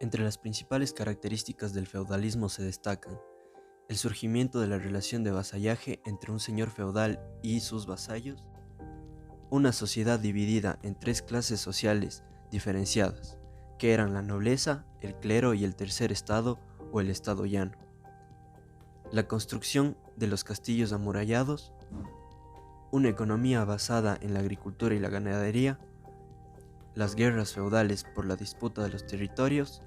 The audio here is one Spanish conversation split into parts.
Entre las principales características del feudalismo se destacan el surgimiento de la relación de vasallaje entre un señor feudal y sus vasallos, una sociedad dividida en tres clases sociales diferenciadas, que eran la nobleza, el clero y el tercer estado o el estado llano, la construcción de los castillos amurallados, una economía basada en la agricultura y la ganadería, las guerras feudales por la disputa de los territorios,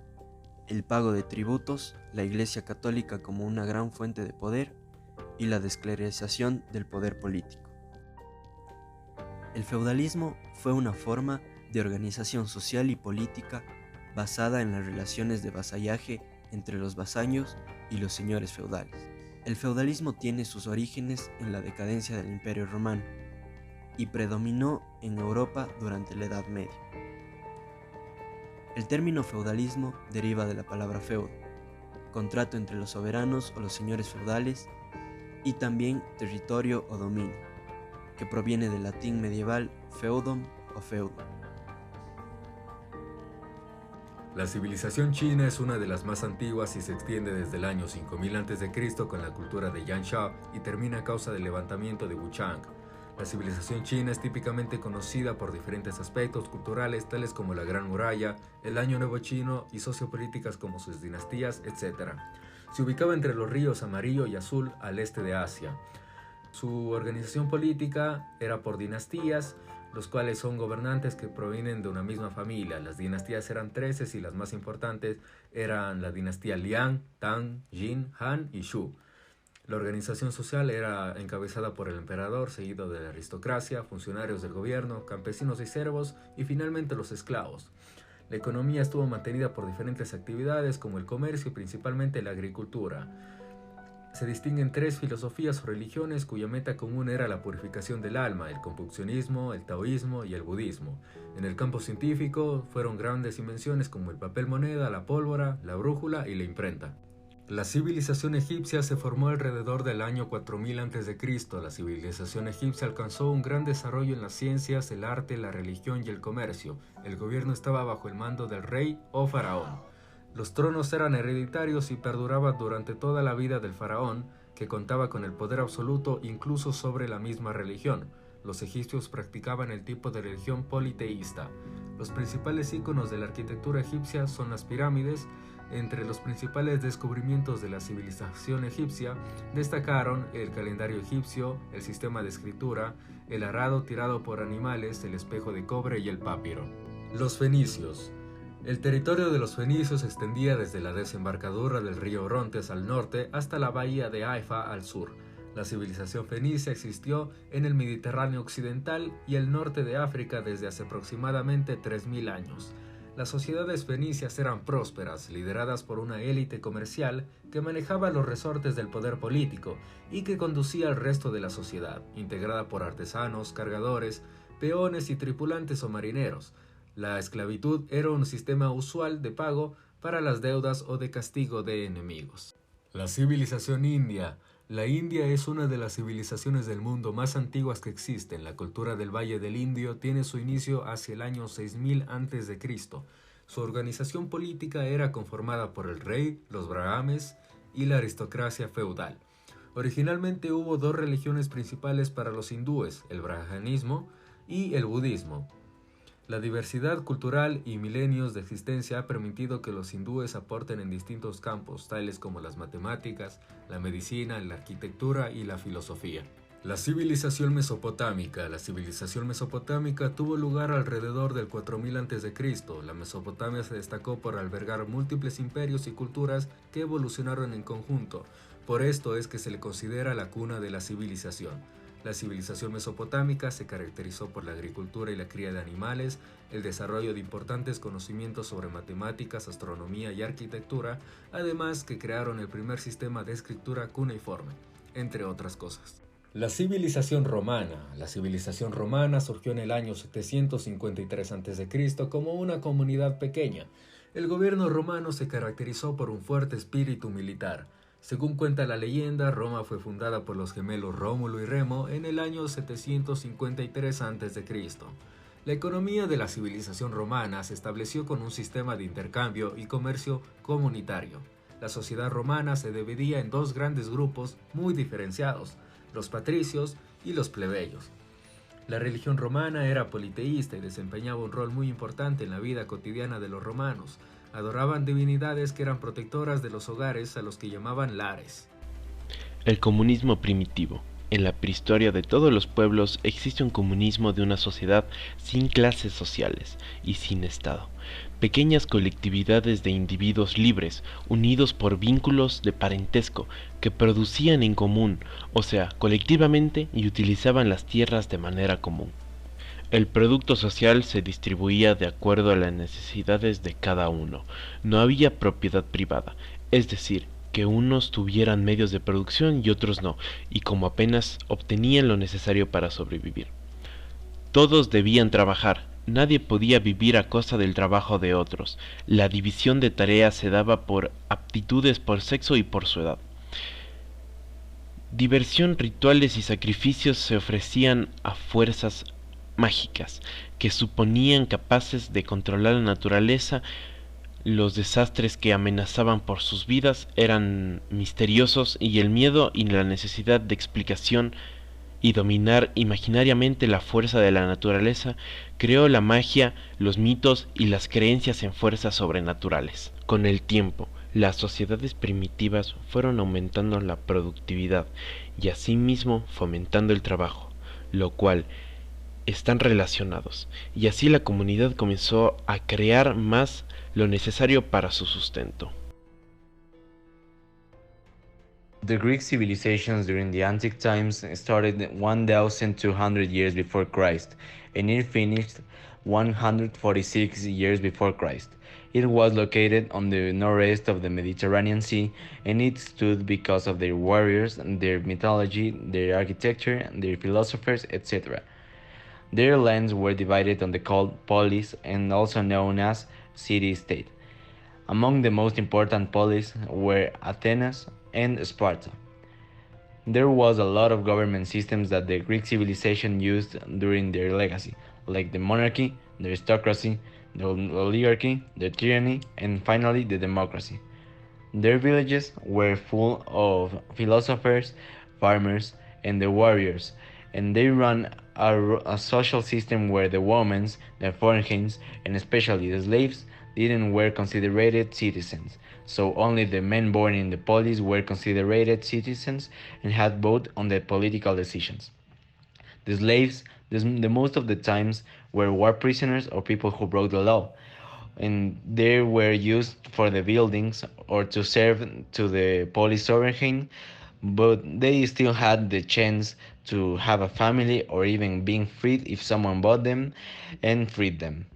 el pago de tributos, la Iglesia Católica como una gran fuente de poder y la desclerización del poder político. El feudalismo fue una forma de organización social y política basada en las relaciones de vasallaje entre los vasallos y los señores feudales. El feudalismo tiene sus orígenes en la decadencia del Imperio Romano y predominó en Europa durante la Edad Media. El término feudalismo deriva de la palabra feudo, contrato entre los soberanos o los señores feudales, y también territorio o dominio, que proviene del latín medieval feudum o feudo. La civilización china es una de las más antiguas y se extiende desde el año 5000 a.C. con la cultura de Yansha y termina a causa del levantamiento de Wuchang. La civilización china es típicamente conocida por diferentes aspectos culturales tales como la Gran Muralla, el Año Nuevo Chino y sociopolíticas como sus dinastías, etc. Se ubicaba entre los ríos Amarillo y Azul al este de Asia. Su organización política era por dinastías, los cuales son gobernantes que provienen de una misma familia. Las dinastías eran 13 y las más importantes eran la dinastía Liang, Tang, Jin, Han y Shu. La organización social era encabezada por el emperador, seguido de la aristocracia, funcionarios del gobierno, campesinos y servos y finalmente los esclavos. La economía estuvo mantenida por diferentes actividades como el comercio y principalmente la agricultura. Se distinguen tres filosofías o religiones cuya meta común era la purificación del alma: el confucianismo, el taoísmo y el budismo. En el campo científico fueron grandes invenciones como el papel moneda, la pólvora, la brújula y la imprenta. La civilización egipcia se formó alrededor del año 4000 a.C. La civilización egipcia alcanzó un gran desarrollo en las ciencias, el arte, la religión y el comercio. El gobierno estaba bajo el mando del rey o faraón. Los tronos eran hereditarios y perduraban durante toda la vida del faraón, que contaba con el poder absoluto incluso sobre la misma religión. Los egipcios practicaban el tipo de religión politeísta. Los principales íconos de la arquitectura egipcia son las pirámides. Entre los principales descubrimientos de la civilización egipcia destacaron el calendario egipcio, el sistema de escritura, el arado tirado por animales, el espejo de cobre y el papiro. Los fenicios. El territorio de los fenicios se extendía desde la desembarcadura del río Orontes al norte hasta la bahía de Haifa al sur. La civilización fenicia existió en el Mediterráneo occidental y el norte de África desde hace aproximadamente 3000 años. Las sociedades fenicias eran prósperas, lideradas por una élite comercial que manejaba los resortes del poder político y que conducía al resto de la sociedad, integrada por artesanos, cargadores, peones y tripulantes o marineros. La esclavitud era un sistema usual de pago para las deudas o de castigo de enemigos. La civilización india. La India es una de las civilizaciones del mundo más antiguas que existen. La cultura del Valle del Indio tiene su inicio hacia el año 6000 a.C. Su organización política era conformada por el rey, los brahmanes y la aristocracia feudal. Originalmente hubo dos religiones principales para los hindúes, el brahmanismo y el budismo. La diversidad cultural y milenios de existencia ha permitido que los hindúes aporten en distintos campos, tales como las matemáticas, la medicina, la arquitectura y la filosofía. La civilización mesopotámica. La civilización mesopotámica tuvo lugar alrededor del 4000 a.C. La Mesopotamia se destacó por albergar múltiples imperios y culturas que evolucionaron en conjunto. Por esto es que se le considera la cuna de la civilización. La civilización mesopotámica se caracterizó por la agricultura y la cría de animales, el desarrollo de importantes conocimientos sobre matemáticas, astronomía y arquitectura, además que crearon el primer sistema de escritura cuneiforme, entre otras cosas. La civilización romana. La civilización romana surgió en el año 753 a.C. como una comunidad pequeña. El gobierno romano se caracterizó por un fuerte espíritu militar. Según cuenta la leyenda, Roma fue fundada por los gemelos Rómulo y Remo en el año 753 a.C. La economía de la civilización romana se estableció con un sistema de intercambio y comercio comunitario. La sociedad romana se dividía en dos grandes grupos muy diferenciados, los patricios y los plebeyos. La religión romana era politeísta y desempeñaba un rol muy importante en la vida cotidiana de los romanos. Adoraban divinidades que eran protectoras de los hogares a los que llamaban lares. El comunismo primitivo. En la prehistoria de todos los pueblos existe un comunismo de una sociedad sin clases sociales y sin Estado. Pequeñas colectividades de individuos libres, unidos por vínculos de parentesco, que producían en común, o sea, colectivamente, y utilizaban las tierras de manera común. El producto social se distribuía de acuerdo a las necesidades de cada uno. No había propiedad privada, es decir, que unos tuvieran medios de producción y otros no, y como apenas obtenían lo necesario para sobrevivir. Todos debían trabajar, nadie podía vivir a costa del trabajo de otros. La división de tareas se daba por aptitudes, por sexo y por su edad. Diversión, rituales y sacrificios se ofrecían a fuerzas mágicas, que suponían capaces de controlar la naturaleza. Los desastres que amenazaban por sus vidas eran misteriosos y el miedo y la necesidad de explicación y dominar imaginariamente la fuerza de la naturaleza creó la magia, los mitos y las creencias en fuerzas sobrenaturales. Con el tiempo, las sociedades primitivas fueron aumentando la productividad y asimismo fomentando el trabajo, lo cual están relacionados, y así la comunidad comenzó a crear más lo necesario para su sustento. The Greek civilizations during the antique times started 1200 years before Christ and it finished 146 years before Christ. It was located on the northeast of the Mediterranean Sea and it stood because of their warriors, their mythology, their architecture, their philosophers, etc. Their lands were divided on the called polis and also known as city-state. Among the most important polis were Athens and Sparta. There was a lot of government systems that the Greek civilization used during their legacy, like the monarchy, the aristocracy, the oligarchy, the tyranny, and finally the democracy. Their villages were full of philosophers, farmers, and the warriors, and they ran a social system where the women, the foreigners, and especially the slaves didn't were considered citizens, so only the men born in the polis were considered citizens and had vote on the political decisions. The slaves, the most of the times, were war prisoners or people who broke the law, and they were used for the buildings or to serve to the police sovereign, but they still had the chance to have a family or even being freed if someone bought them and freed them.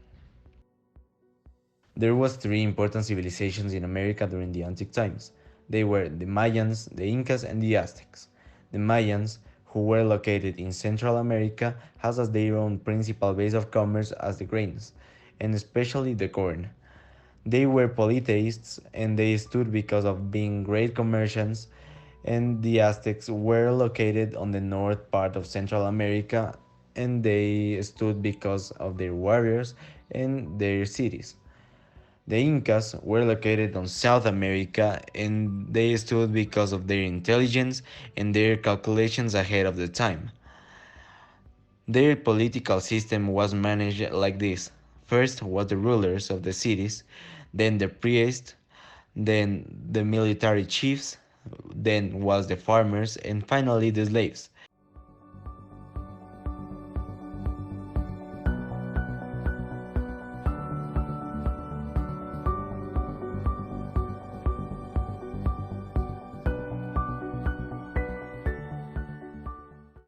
There was three important civilizations in America during the antique times. They were the Mayans, the Incas, and the Aztecs. The Mayans, who were located in Central America, has as their own principal base of commerce as the grains, and especially the corn. They were polytheists and they stood because of being great commerciants, and the Aztecs were located on the north part of Central America and they stood because of their warriors and their cities. The Incas were located on South America and they stood because of their intelligence and their calculations ahead of the time. Their political system was managed like this. First was the rulers of the cities, then the priests, then the military chiefs, then was the farmers, and finally the slaves.